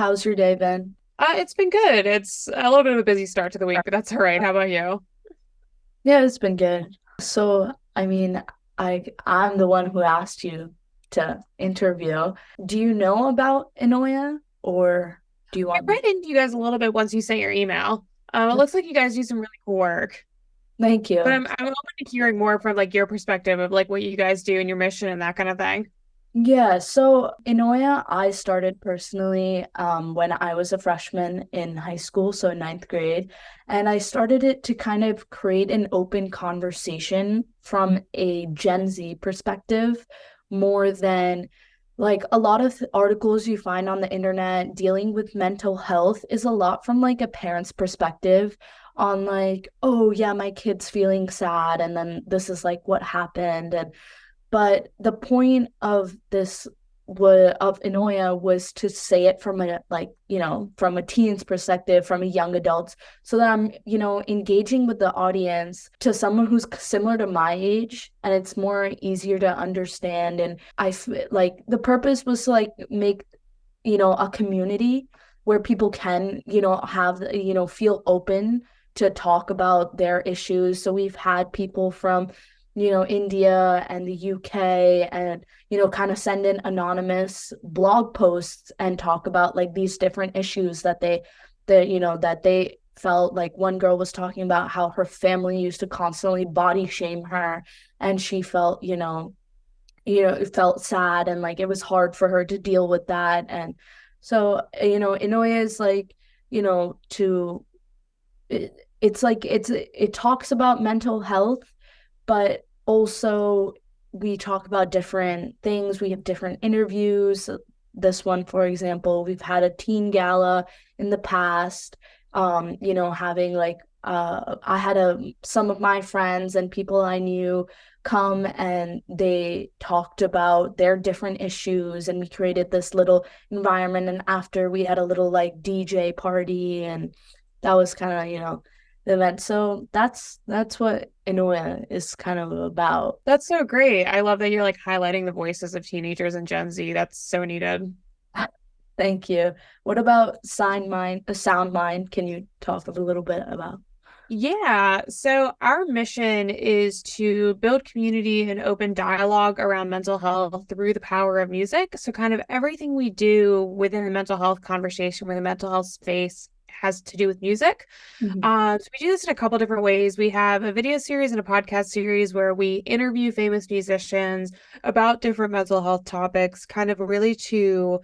How's your day been? It's been good. It's a little bit of a busy start to the week, but that's all right. How about you? Yeah, it's been good. So, I mean, I'm the one who asked you to interview. Do you know about Eunoia or do you I want me? read into you guys a little bit once you sent your email. It looks like you guys do some really cool work, Thank but you. I'm open to hearing more from like your perspective of like what you guys do and your mission and that kind of thing. Yeah, so Eunoia, I started personally when I was a freshman in high school, so ninth grade. And I started it to kind of create an open conversation from a Gen Z perspective, more than like a lot of articles you find on the internet dealing with mental health is a lot from like a parent's perspective on like, oh yeah, my kid's feeling sad, and then this is like what happened. And but the point of this of Enoya was to say it from a like, from a teen's perspective, from a young adult's, so that I'm, engaging with the audience to someone who's similar to my age, and it's more easier to understand. And like the purpose was to like make, a community where people can, have, feel open to talk about their issues. So we've had people from, India and the UK, and, kind of send in anonymous blog posts and talk about like these different issues that they felt. Like one girl was talking about how her family used to constantly body shame her, and she felt, it felt sad, and like it was hard for her to deal with that. And so, Inoue is like, to it's like it talks about mental health, but also we talk about different things. We have different interviews. This one, for example, we've had a teen gala in the past. Having like I had some of my friends and people I knew come, and they talked about their different issues, and we created this little environment. And after, we had a little like DJ party, and that was kind of, the event. So that's what Inoue is kind of about. That's so great. I love that you're like highlighting the voices of teenagers and Gen Z. That's so needed. Thank you. What about sound mind? Can you talk a little bit about? Yeah, so our mission is to build community and open dialogue around mental health through the power of music. So, kind of everything we do within the mental health conversation, within the mental health space, has to do with music. Mhm. So, we do this in a couple different ways. We have a video series and a podcast series where we interview famous musicians about different mental health topics, kind of really to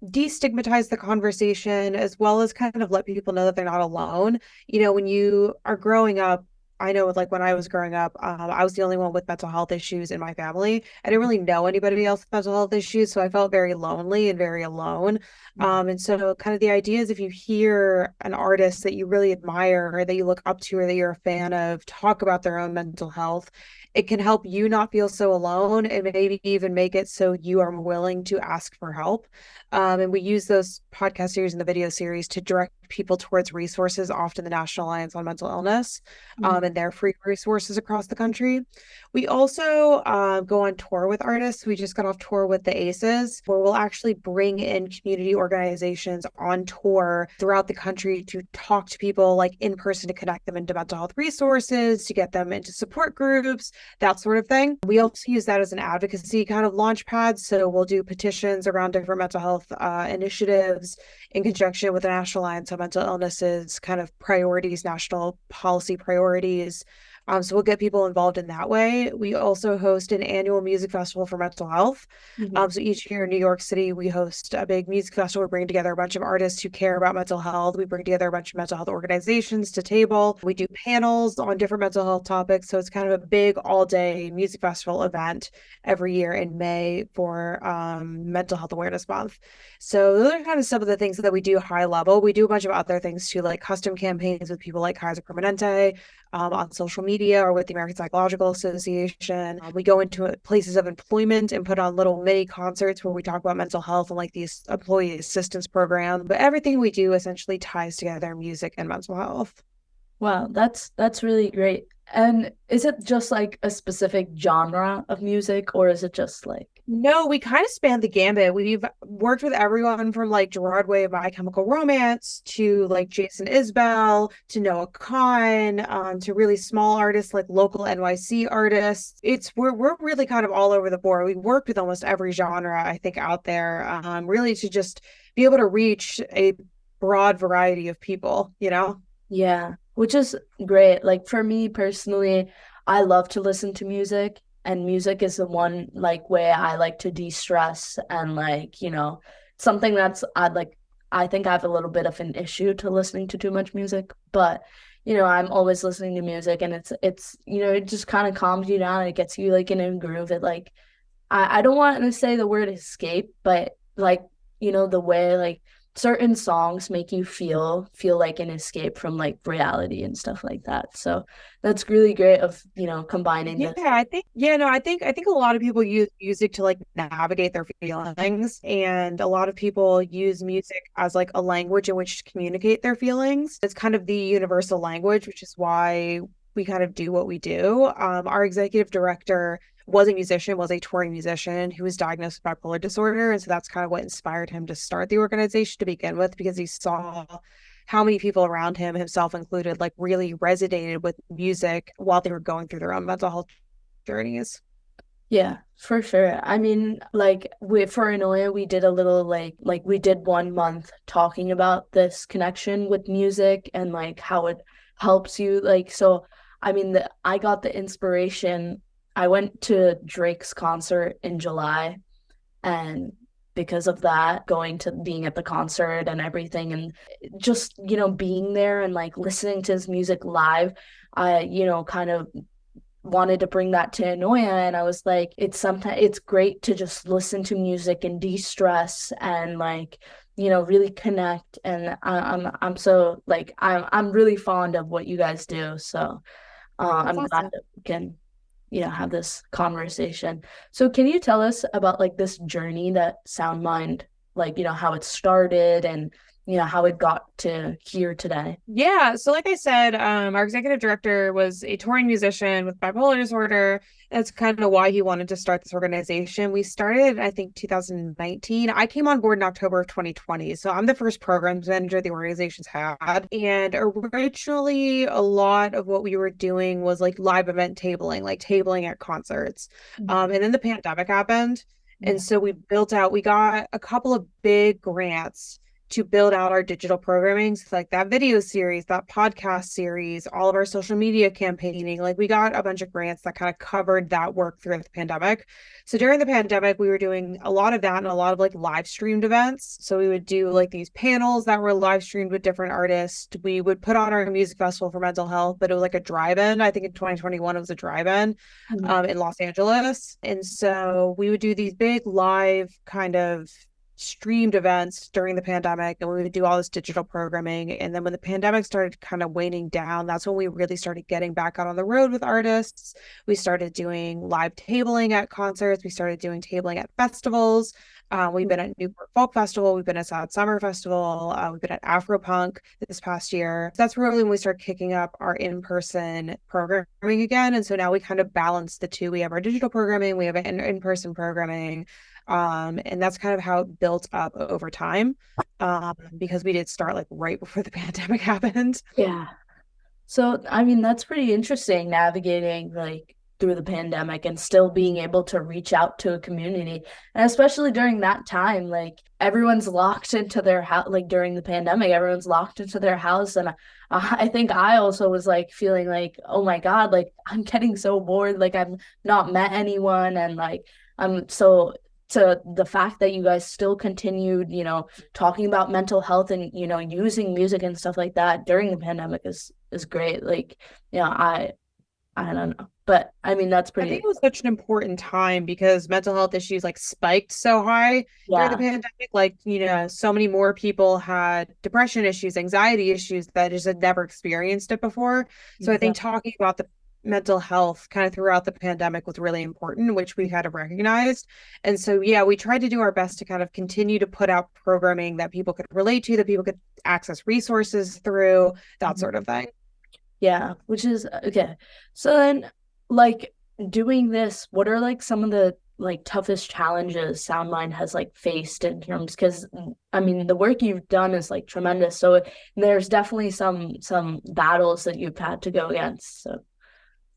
destigmatize the conversation as well as kind of let people know that they're not alone. When you are growing up, I know like when I was growing up, I was the only one with mental health issues in my family. I didn't really know anybody else with mental health issues, so I felt very lonely and very alone. And so kind of the idea is if you hear an artist that you really admire or that you look up to or that you're a fan of talk about their own mental health, it can help you not feel so alone and maybe even make it so you are willing to ask for help. And we use those podcast series and the video series to direct people towards resources, often the National Alliance on Mental Illness, Mhm. and their free resources across the country. We also go on tour with artists. We just got off tour with the ACEs, where we'll actually bring in community organizations on tour throughout the country to talk to people like in person to connect them into mental health resources, to get them into support groups, that sort of thing. We also use that as an advocacy kind of launch pad. So we'll do petitions around different mental health initiatives in conjunction with the National Alliance on Mental Illnesses, kind of priorities, national policy priorities. So we'll get people involved in that way. We also host an annual music festival for mental health. Mhm. So each year in New York City, we host a big music festival. We bring together a bunch of artists who care about mental health. We bring together a bunch of mental health organizations to table. We do panels on different mental health topics. So it's kind of a big all-day music festival event every year in May for Mental Health Awareness Month. So those are kind of some of the things that we do high level. We do a bunch of other things too, like custom campaigns with people like Kaiser Permanente on social media or with the American Psychological Association. We go into places of employment and put on little mini concerts where we talk about mental health and like these employee assistance program. But everything we do essentially ties together music and mental health. Wow, that's really great. And is it just like a specific genre of music, or is it just like? No, we kind of spanned the gambit. We've worked with everyone from like Gerard Way of My Chemical Romance to like Jason Isbell to Noah Kahn, to really small artists like local NYC artists. We're really kind of all over the board. We worked with almost every genre I think out there, really to just be able to reach a broad variety of people, you know? Yeah, which is great. Like for me personally, I love to listen to music, and music is the one like way I like to de-stress and like, something that's I think I have a little bit of an issue to listening to too much music, but I'm always listening to music, and it just kind of calms you down. It gets you like in a groove. It like I don't want to say the word escape, but like, the way like certain songs make you feel like an escape from like reality and stuff like that. So that's really great of, combining Yeah, this. I think a lot of people use music to like navigate their feelings, and a lot of people use music as like a language in which to communicate their feelings. It's kind of the universal language, which is why we kind of do what we do. Our executive director was a musician, was a touring musician who was diagnosed with bipolar disorder, and so that's kind of what inspired him to start the organization to begin with, because he saw how many people around him, himself included, like really resonated with music while they were going through their own mental health journeys. Yeah, for sure. I mean, like we for Eunoia, we did a little like we did 1 month talking about this connection with music and like how it helps you. Like so, I mean, I got the inspiration. I went to Drake's concert in July, and because of that, going to being at the concert and everything, and just being there and like listening to his music live, I kind of wanted to bring that to Eunoia, and I was like, it's great to just listen to music and de-stress and like really connect. And I'm so like I'm really fond of what you guys do, so That's I'm glad awesome. that we can have this conversation. So can you tell us about like this journey that Sound Mind, like how it started and how it got to here today? Yeah, so like I said, our executive director was a touring musician with bipolar disorder. That's kind of why he wanted to start this organization. We started, I think, 2019. I came on board in October of 2020. So I'm the first programs manager the organization's had. And originally, a lot of what we were doing was like live event tabling, like tabling at concerts. And then the pandemic happened. And Yeah. so we got a couple of big grants to build out our digital programming. So like that video series, that podcast series, all of our social media campaigning, like we got a bunch of grants that kind of covered that work throughout the pandemic. So during the pandemic, we were doing a lot of that and a lot of like live streamed events. So we would do like these panels that were live streamed with different artists. We would put on our music festival for mental health, but it was like a drive-in. I think in 2021 it was a drive-in Mhm. in Los Angeles. And so we would do these big live kind of streamed events during the pandemic, and we would do all this digital programming. And then when the pandemic started kind of waning down, that's when we really started getting back out on the road with artists. We started doing live tabling at concerts. We started doing tabling at festivals. We've been at Newport Folk Festival. We've been at Sad Summer Festival. We've been at Afropunk this past year. That's really when we start kicking up our in-person programming again. And so now we kind of balance the two. We have our digital programming, we have an in-person programming. And that's kind of how it built up over time. Because we did start like right before the pandemic happened. Yeah. So, I mean, that's pretty interesting navigating like through the pandemic and still being able to reach out to a community. And especially during that time, like everyone's locked into their house, like during the pandemic, everyone's locked into their house. And I think I also was like feeling like, oh my God, like I'm getting so bored. Like I've not met anyone. And like, so to the fact that you guys still continued, talking about mental health and using music and stuff like that during the pandemic is great. Like, I don't know, but I mean that's I pretty. think it was such an important time because mental health issues like spiked so high during the Yeah, pandemic. Like, so many more people had depression issues, anxiety issues that just had never experienced it before. So I think exactly. talking about the mental health kind of throughout the pandemic was really important, which we kind of recognized. And so, yeah, we tried to do our best to kind of continue to put out programming that people could relate to, that people could access resources through, that sort of thing. Yeah, which is okay. So then, like doing this, what are like some of the like toughest challenges Sound Mind has like faced in terms, because I mean the work you've done is like tremendous. So there's definitely some battles that you've had to go against. So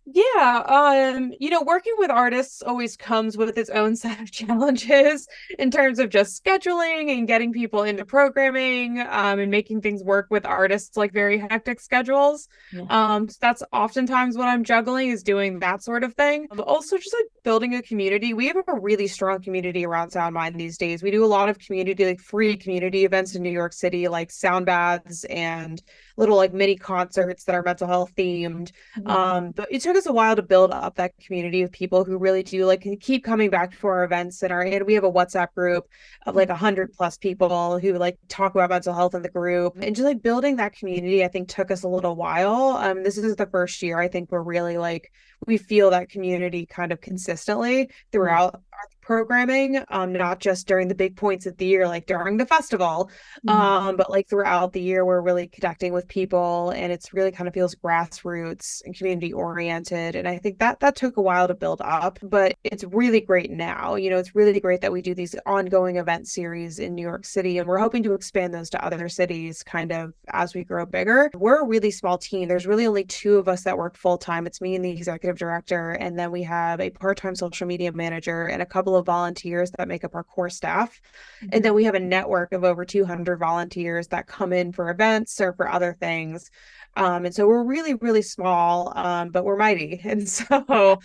Yeah, working with artists always comes with its own set of challenges in terms of just scheduling and getting people into programming, and making things work with artists like very hectic schedules. yeah. So that's oftentimes what I'm juggling is doing that sort of thing. But also just like building a community. We have a really strong community around Sound Mind these days. We do a lot of community, like free community events in New York City, like sound baths and little like mini concerts that are mental health themed. Mhm. But it took us a while to build up that community of people who really do like keep coming back to our events and we have a WhatsApp group of like 100+ people who like talk about mental health in the group, and just like building that community I think took us a little while. This is the first year I think we're really like we feel that community kind of consistently Mhm. throughout our programming, not just during the big points of the year like during the festival, Mhm. but like throughout the year, we're really connecting with people, and it's really kind of feels grassroots and community oriented. And I think that took a while to build up, but it's really great now. It's really great that we do these ongoing event series in New York City, and we're hoping to expand those to other cities kind of as we grow bigger. We're a really small team. There's really only two of us that work full time. It's me and the executive director, and then we have a part-time social media manager and a couple of volunteers that make up our core staff. And Mhm. then we have a network of over 200 volunteers that come in for events or for other things. And so we're really, really small, but we're mighty. And so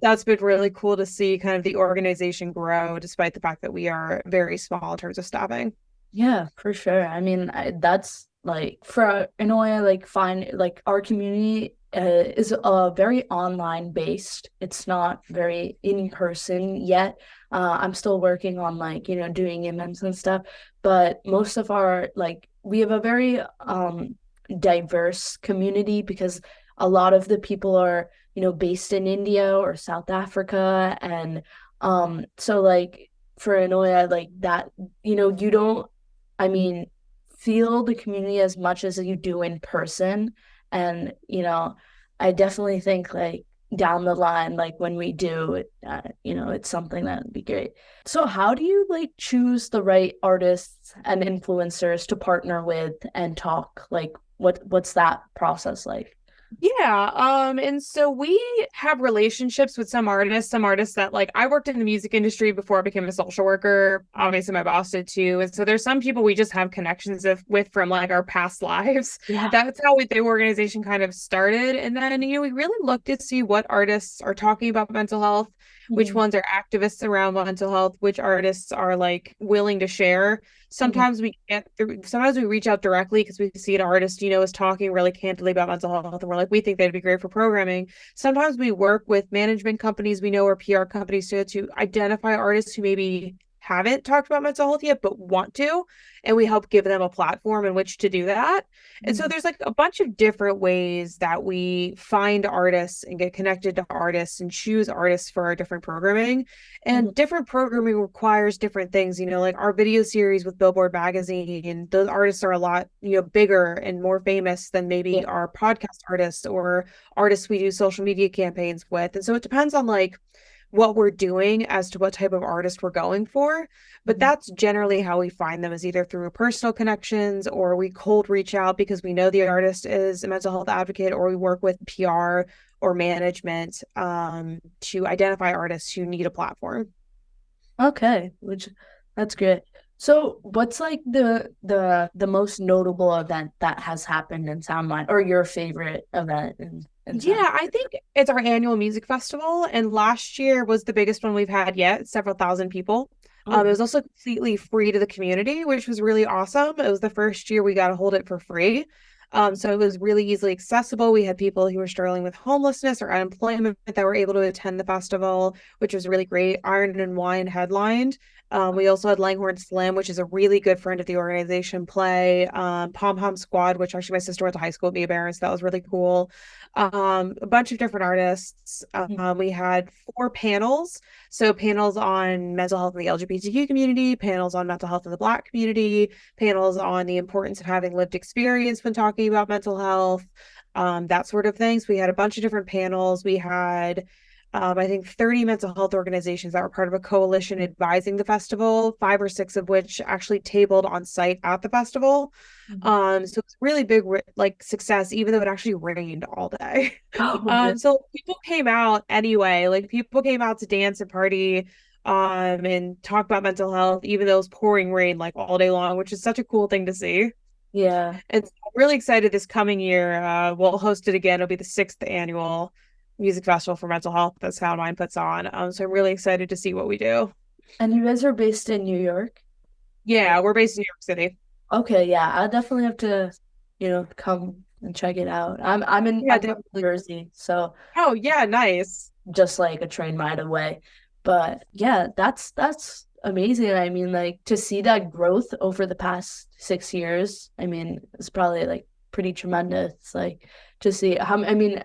that's been really cool to see kind of the organization grow, despite the fact that we are very small in terms of staffing. Yeah, for sure. I mean, that's like for Eunoia, like fine, like our community is very online based. It's not very in person yet. I'm still working on like, doing events and stuff, but most of our like we have a very diverse community because a lot of the people are, based in India or South Africa, and so like for Eunoia, like that, you don't, I mean, feel the community as much as you do in person. And, I definitely think like down the line, like when we do it, it's something that would be great. So how do you like choose the right artists and influencers to partner with and talk? Like what's that process like? Yeah, and so we have relationships with some artists that like I worked in the music industry before I became a social worker. Obviously, my boss did too. And so there's some people we just have connections with from like our past lives. Yeah. That's how the organization kind of started. And then, we really looked to see what artists are talking about mental health, which Mhm. ones are activists around mental health, which artists are like willing to share. Mhm. Sometimes we reach out directly because we see an artist, is talking really candidly about mental health, and we're like, we think they'd be great for programming. Sometimes we work with management companies we know or PR companies to identify artists who maybe haven't talked about mental health yet but want to, and we help give them a platform in which to do that. And so Mhm. there's like a bunch of different ways that we find artists and get connected to artists and choose artists for our different programming. Mhm. And different programming requires different things, like our video series with Billboard Magazine, and those artists are a lot, bigger and more famous than Yeah. maybe our podcast artists or artists we do social media campaigns with. And so it depends on like what we're doing as to what type of artist we're going for. But Mhm. that's generally how we find them, is either through personal connections or we cold reach out because we know the artist is a mental health advocate, or we work with PR or management, to identify artists who need a platform. Okay, which that's great. So, what's like the most notable event that has happened in Soundmind, or your favorite event in Sound? Yeah, I think it's our annual music festival, and last year was the biggest one we've had yet, several thousand people. It Oh, was also completely free to the community, which was really awesome. It was the first year we got to hold it for free. So it was really easily accessible. We had people who were struggling with homelessness or unemployment that were able to attend the festival, which was really great. Iron and Wine headlined. We also had Langhorne Slim, which is a really good friend of the organization, play. Pom Pom Squad, which actually my sister went to high school with me, Barron, so that was really cool. A bunch of different artists. We had 4 panels. So panels on mental health in the LGBTQ community, panels on mental health in the Black community, panels on the importance of having lived experience when talking about mental health, that sort of things. We had a bunch of different panels. We had I think 30 mental health organizations that were part of a coalition advising the festival, 5 or 6 of which actually tabled on site at the festival. Mhm. So it's really big like success, even though it actually rained all day. Oh, really? So people came out anyway, like people came out to dance and party, and talk about mental health, even though it was pouring rain like all day long, which is such a cool thing to see. Yeah. And so I'm really excited this coming year. We'll host it again. It'll be the 6th annual music festival for mental health that Sound Mind puts on. So I'm really excited to see what we do. And you guys are based in New York? Yeah, we're based in New York City. Okay, yeah, I definitely have to, come and check it out. Yeah, I'm from New definitely. Jersey, so Oh, yeah, nice. just like a train ride away. But yeah, that's amazing. I mean, like to see that growth over the past 6 years, I mean, it's probably like pretty tremendous. Like to see how many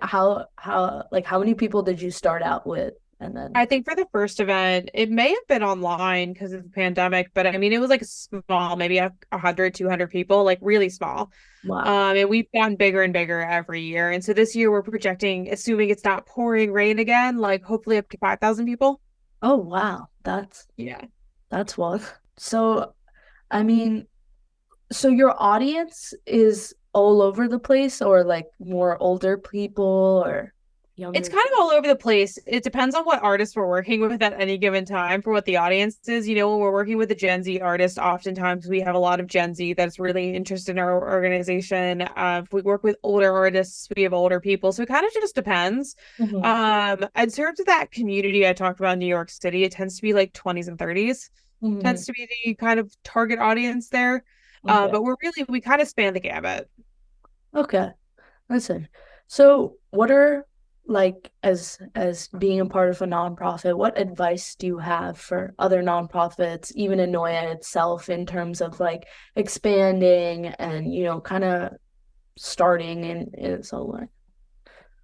people did you start out with? And then I think for the first event, it may have been online because of the pandemic, but I mean, it was like small, maybe 100, 200 people, like really small. wow. And we've gotten bigger and bigger every year. And so this year we're projecting, assuming it's not pouring rain again, like hopefully up to 5,000 people. Oh wow. Yeah. That's one. So I mean, so your audience is all over the place or like more older people or It's younger? kind of all over the place. It depends on what artists we're working with at any given time for what the audience is. When we're working with a Gen Z artist, oftentimes we have a lot of Gen Z that's really interested in our organization. If we work with older artists, we have older people. So it kind of just depends. Hmm. In terms of that community I talked about in New York City, it tends to be like 20s and 30s, Hmm. tends to be the kind of target audience there. Okay. But we kind of span the gamut. Okay. Listen. So what are like as being a part of a nonprofit, what advice do you have for other nonprofits, even Eunoia itself, in terms of like expanding and kind of starting in its own way?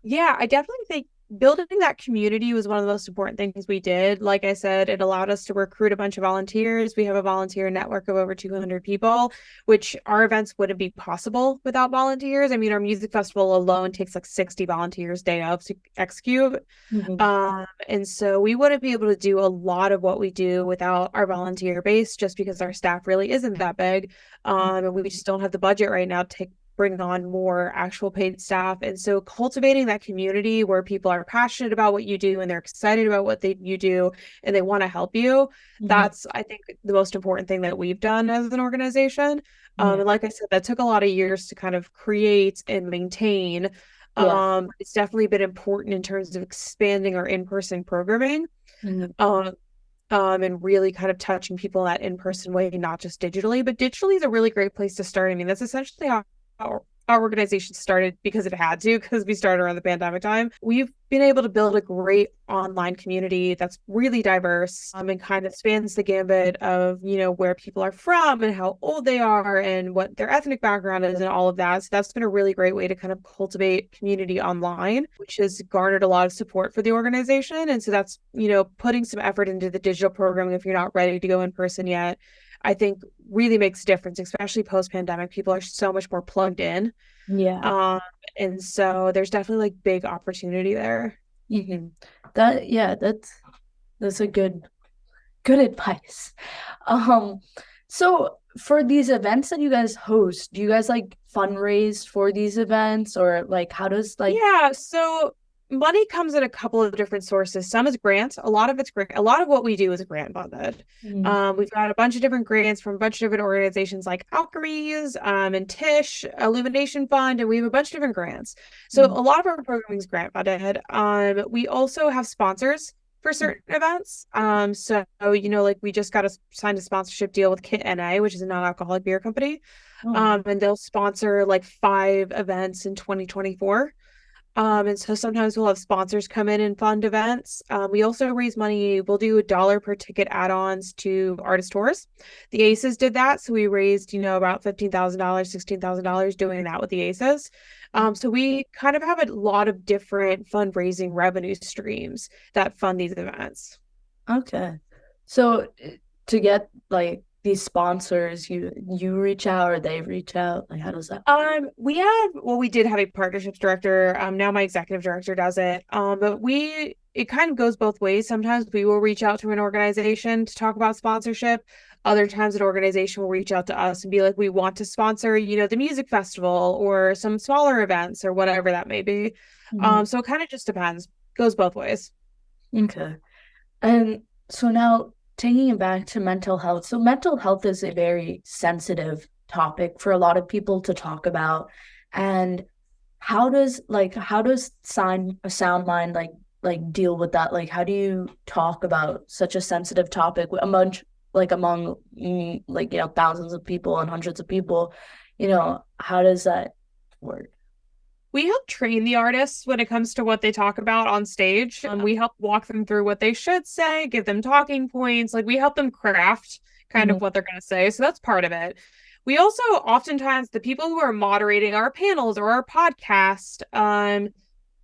Yeah, I definitely think building that community was one of the most important things we did. Like I said, it allowed us to recruit a bunch of volunteers. We have a volunteer network of over 200 people, which our events wouldn't be possible without volunteers. I mean, our music festival alone takes like 60 volunteers day of to execute. Hmm. And so we wouldn't be able to do a lot of what we do without our volunteer base just because our staff really isn't that big. And we just don't have the budget right now to bring on more actual paid staff. And so cultivating that community where people are passionate about what you do and they're excited about what you do and they want to help you, Hmm. that's, I think, the most important thing that we've done as an organization. Yeah. And like I said, that took a lot of years to kind of create and maintain. Yeah. It's definitely been important in terms of expanding our in-person programming, Hmm. um, and really kind of touching people in that in-person way, not just digitally. But digitally is a really great place to start. I mean, that's essentially how our organization started because it had to, because we started around the pandemic time. We've been able to build a great online community that's really diverse, and kind of spans the gambit of, where people are from and how old they are and what their ethnic background is and all of that. So that's been a really great way to kind of cultivate community online, which has garnered a lot of support for the organization. And so that's, putting some effort into the digital programming if you're not ready to go in person yet. I think really makes a difference, especially post pandemic. People are so much more plugged in. Yeah. Um, and so there's definitely like big opportunity there. Hmm. Yeah, that's a good advice. Um, so for these events that you guys host, do you guys like fundraise for these events or like how does like Yeah, so money comes in a couple of different sources. Some is grants. A lot of it's grant. A lot of what we do is grant funded. Mhm. We've got a bunch of different grants from a bunch of different organizations like Alchemies, and Tish, Illumination Fund, and we have a bunch of different grants. So Mhm. a lot of our programming is grant funded. We also have sponsors for certain events. Like we just got signed a sponsorship deal with Kit NA, which is a non-alcoholic beer company. Oh, And they'll sponsor like 5 events in 2024. And so sometimes we'll have sponsors come in and fund events. We also raise money. We'll do $1 per ticket add-ons to artist tours. The Aces did that. So we raised, about $15,000, $16,000 doing that with the Aces. So we kind of have a lot of different fundraising revenue streams that fund these events. okay. So to get like these sponsors, you reach out or they reach out? Like, how does that? We did have a partnerships director. Now my executive director does it. But it kind of goes both ways. Sometimes we will reach out to an organization to talk about sponsorship. Other times an organization will reach out to us and be like, we want to sponsor, the music festival or some smaller events or whatever that may be. Mhm. So it kind of just depends. Goes both ways. Okay. And so now taking it back to mental health. So mental health is a very sensitive topic for a lot of people to talk about. And how does sound mind deal with that? Like how do you talk about such a sensitive topic among thousands of people and hundreds of people? How does that work? We help train the artists when it comes to what they talk about on stage. We help walk them through what they should say, give them talking points. Like we help them craft kind of Mhm. what they're going to say. So that's part of it. We also oftentimes the people who are moderating our panels or our podcast,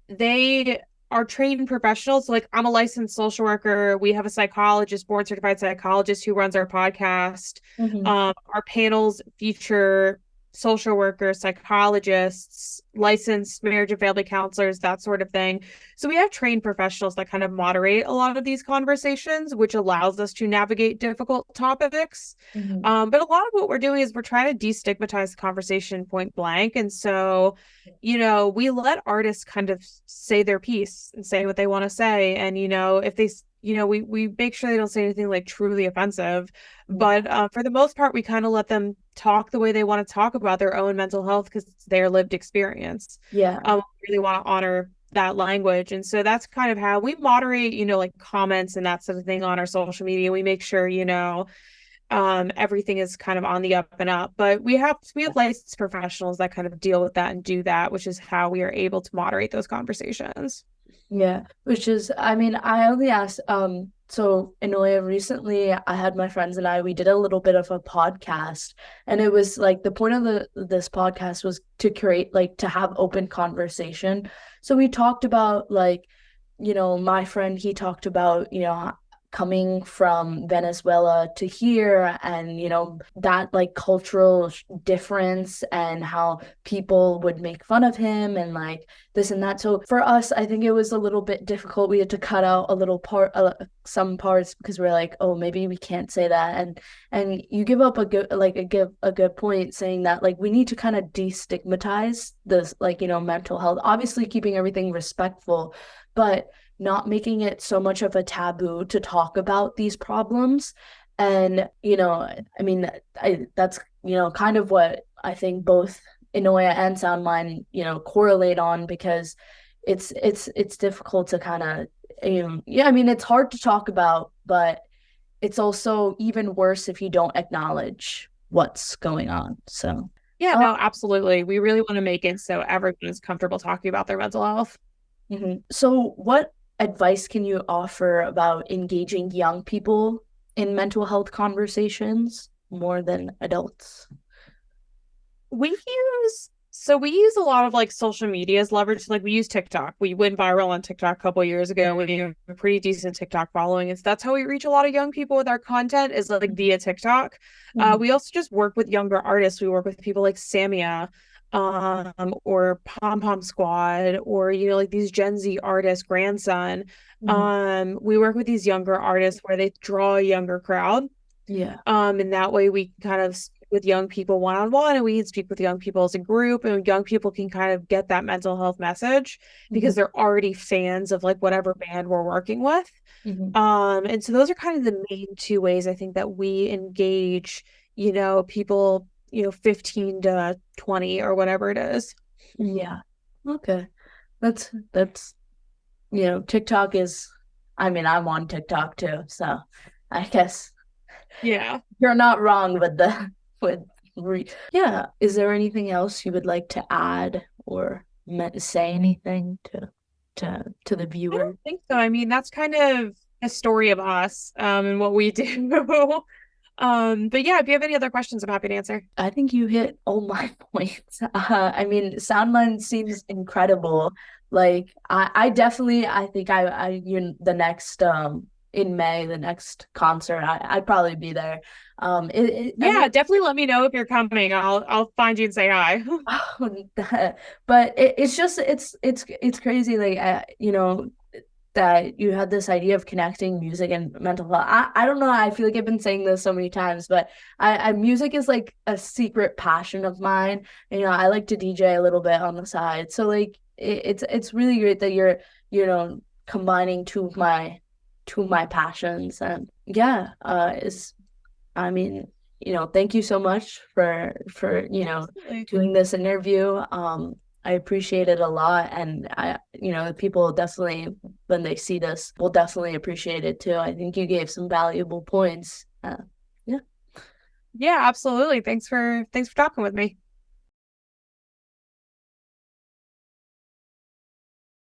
they are trained professionals. So, like I'm a licensed social worker. We have a psychologist, board certified psychologist who runs our podcast. Mhm. Our panels feature social workers, psychologists, licensed marriage and family counselors, that sort of thing. So we have trained professionals that kind of moderate a lot of these conversations, which allows us to navigate difficult topics. Mhm. But a lot of what we're doing is we're trying to destigmatize the conversation point blank. And so, we let artists kind of say their piece and say what they want to say. And, if they, we make sure they don't say anything like truly offensive. But for the most part, we kind of let them talk the way they want to talk about their own mental health because it's their lived experience. Yeah. We really want to honor that language. And so that's kind of how we moderate, like comments and that sort of thing on our social media. We make sure, everything is kind of on the up and up. But we have licensed professionals that kind of deal with that and do that, which is how we are able to moderate those conversations. Yeah, which is, I mean, I only asked, so Eunoia, recently I had my friends and we did a little bit of a podcast, and it was like the point of this podcast was to create, like, to have open conversation. So we talked about, like, my friend, he talked about, coming from Venezuela to here, and that like cultural difference and how people would make fun of him and like this and that. So for us, I think it was a little bit difficult. We had to cut out a little part, some parts, because we're like, oh, maybe we can't say that. And you give up a good point saying that like we need to kind of destigmatize this, like, mental health, obviously keeping everything respectful, but not making it so much of a taboo to talk about these problems. And, I mean, that's, kind of what I think both Eunoia and Sound Mind, correlate on, because it's difficult to kind of, yeah, I mean, it's hard to talk about, but it's also even worse if you don't acknowledge what's going on. So, Yeah, uh, no, absolutely. We really want to make it so everyone is comfortable talking about their mental health. So what advice can you offer about engaging young people in mental health conversations more than adults? We use a lot of like social media as leverage. Like we use TikTok. We went viral on TikTok a couple of years ago. We have a pretty decent TikTok following. And so that's how we reach a lot of young people with our content, is like via TikTok. Mhm. We also just work with younger artists. We work with people like Samia, or Pom Pom Squad, or like these Gen Z artists, Grandson. Mhm. We work with these younger artists where they draw a younger crowd. Yeah. And that way we can kind of speak with young people one-on-one, and we can speak with young people as a group, and young people can kind of get that mental health message Mhm. because they're already fans of like whatever band we're working with. Mhm. And so those are kind of the main two ways I think that we engage, people, 15 to 20 or whatever it is. Yeah. Okay. That's TikTok is, I mean, I'm on TikTok too, so I guess Yeah. you're not wrong with the with yeah. Is there anything else you would like to add or say anything to the I viewer? don't think so. I mean, that's kind of a story of us, and what we do. But yeah, if you have any other questions, I'm happy to answer. I think you hit all my points. I mean, Soundmind seems incredible. Like I definitely, I think you're the next in May, the next concert, I'd probably be there. Yeah, definitely let me know if you're coming. I'll find you and say hi. but it's just it's crazy, like that you had this idea of connecting music and mental health. I don't know. I feel like I've been saying this so many times, but music is like a secret passion of mine. I like to DJ a little bit on the side. So like it's really great that you're, combining two of my passions. And yeah, is I mean, thank you so much for Absolutely. doing this interview. I appreciate it a lot, and people definitely, when they see this, will definitely appreciate it too. I think you gave some valuable points. Yeah. Yeah, absolutely. Thanks for talking with me.